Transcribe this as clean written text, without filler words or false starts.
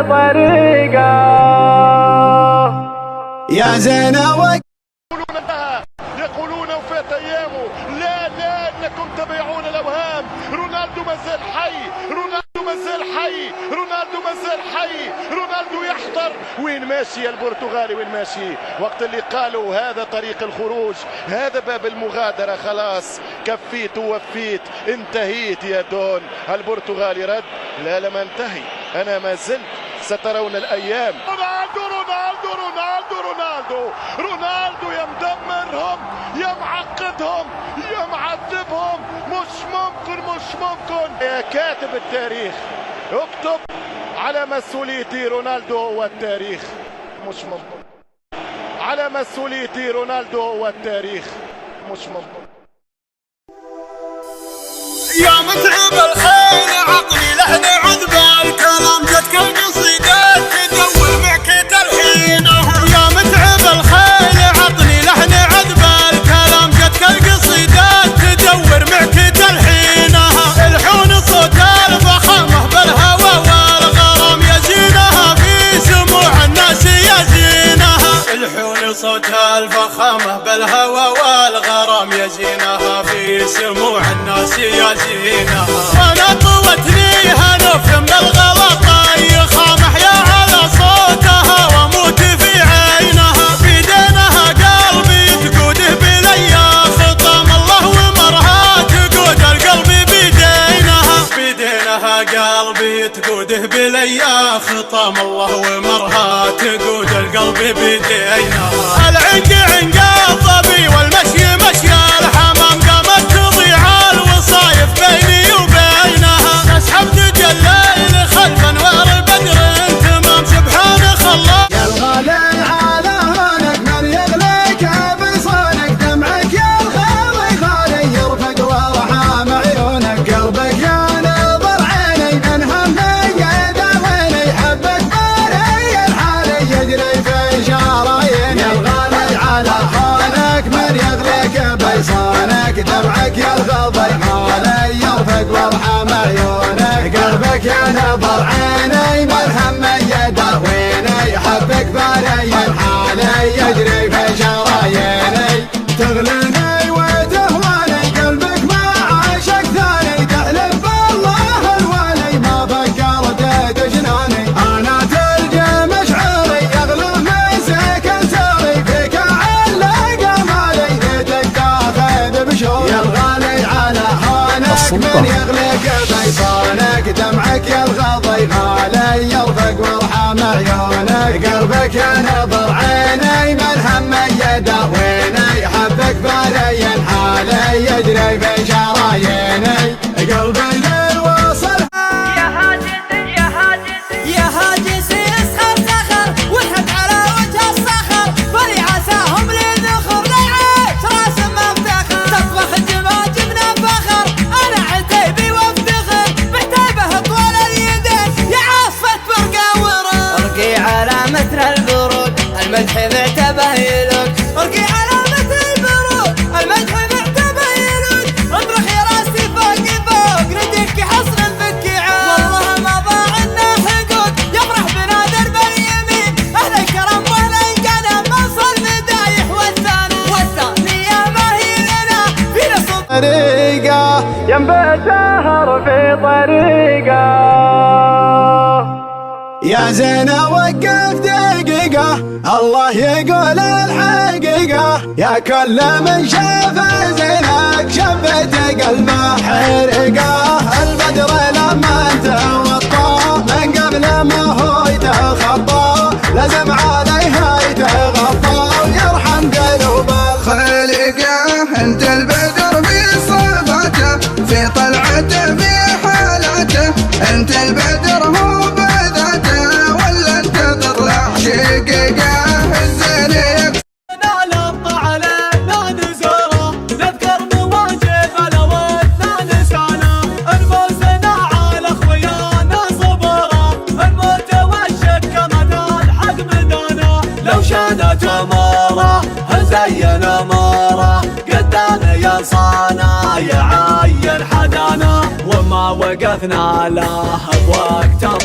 طريقه يا زينة يقولون وفات ايامه. لا انكم تبيعون الاوهام. رونالدو مازال حي، رونالدو مازال حي، رونالدو مازال حي، رونالدو يحضر. وين ماشي البرتغالي؟ وين ماشي؟ وقت اللي قالوا هذا طريق الخروج، هذا باب المغادرة، خلاص كفيت ووفيت، انتهيت يا دون. البرتغالي رد: لا لم انتهي، انا ما زلت، سترون الايام. رونالدو رونالدو رونالدو رونالدو رونالدو يا مدمرهم، يا معقدهم، يا معذبهم. مش ممكن، مش ممكن. يا كاتب التاريخ اكتب على مسؤوليتي رونالدو هو التاريخ. مش ممكن. على مسؤوليتي رونالدو هو التاريخ. مش ممكن. يا متعب الحين عقلي لحن عذب الكلام جتك القصيدات تدور معك تلحين. يا متعب الحين عقلي لحن عذب الكلام جتك القصيدات تدور معك تلحينها. الحون صوت الفخامة بالهوى والغرام يزينها في سموع الناس يزينها. الحون صوت الفخامة بالهوى والغرام يزينها في سموع الناس يزينها. وانا طوتني هنف من الغلط يخامح يا على صوتها واموت في عينها. بيدينها قلبي تقوده بليا خطام الله ومرها تقود القلب بيدينها. بيدينها قلبي تقوده بليا خطام الله ومرها تقود القلب بيدينها. العنق عنق الظبي والمشي مشي الحمام قامت تضيع الوصايف بيني وبينها. نسحب تجلل خلف انوار البدر تمام سبحان خلاق. يا الغالي على هونك من يغليك بصونك دمعك يا الغالي غالي يرفق وارحام عيونك. قلبك يا نظر عيني من همي يداويني حبك باري الحالي يجري في شراييني. يا الغالي على هونك من يغليك بصونك دمعك يا الغالي غالي يرفق وارحام عيونك. قلبك يا نظر عيني من همي يداويني حبك باري الحالي يجري في شراييني. تغليني وتهواني قلبك ما عاشق ثاني. تحلف بالله الوالي ما فكرت تجناني. انا تلقى مشعري يغلى مسك ساري فيك علق مالي ليتك تاخذ بشوي. يا الغالي على هونك من يغلق بيصانك دمعك يا الغضي غالي يرفق وارحم عيونك. قلبك يا نظر عيني من همي يداويني حبك باري الحالي يجري في شراييني. قلبي ليل وصل يا هاجس يسخر سخر وحد على وجه الصخر ولي عساهم للذخر ليعيش راس مفتخر. تطبخ جبنا فخر انا عتيبي وافتخر بعتيبه طول اليدين يا عصفة برقة ورد. ارقي على متر البرود المدح معتبه يلوك. ارقي على متر البرود المدح معتبه يلوك. اطرح يا راسي فوق فوق ردك حصن الفك عاد. والله ما ضاع لنا حقوق يفرح بنا درب اليمين. اهل الكرم واهل القنا منصل مدايح والثانية ما هي لنا فينا صوت طريقه ينبع سهر في طريقه. يا زينة وقف دقيقة الله يقول الحقيقة. يا كل من شاف زينك شبت قلبه حرقة. البدر لما توطى من قبل ما هو يتخطى لازم عليها يتغطى ويرحم قلوب الخليقة. انت البدر في صفاته في طلعته في حالاته. انت البدر هو بذاته ولا انت تطلع شقيقة. الزين نلط علينا نزوره نذكر مواجب لودنا نسانا. نفوسنا على اخويانا صبره المتوشك كمدى الحق مدانا. لو شانت اموره زين اموره قدام ينصانا يعين حدانا. وما وقفنا له بوقت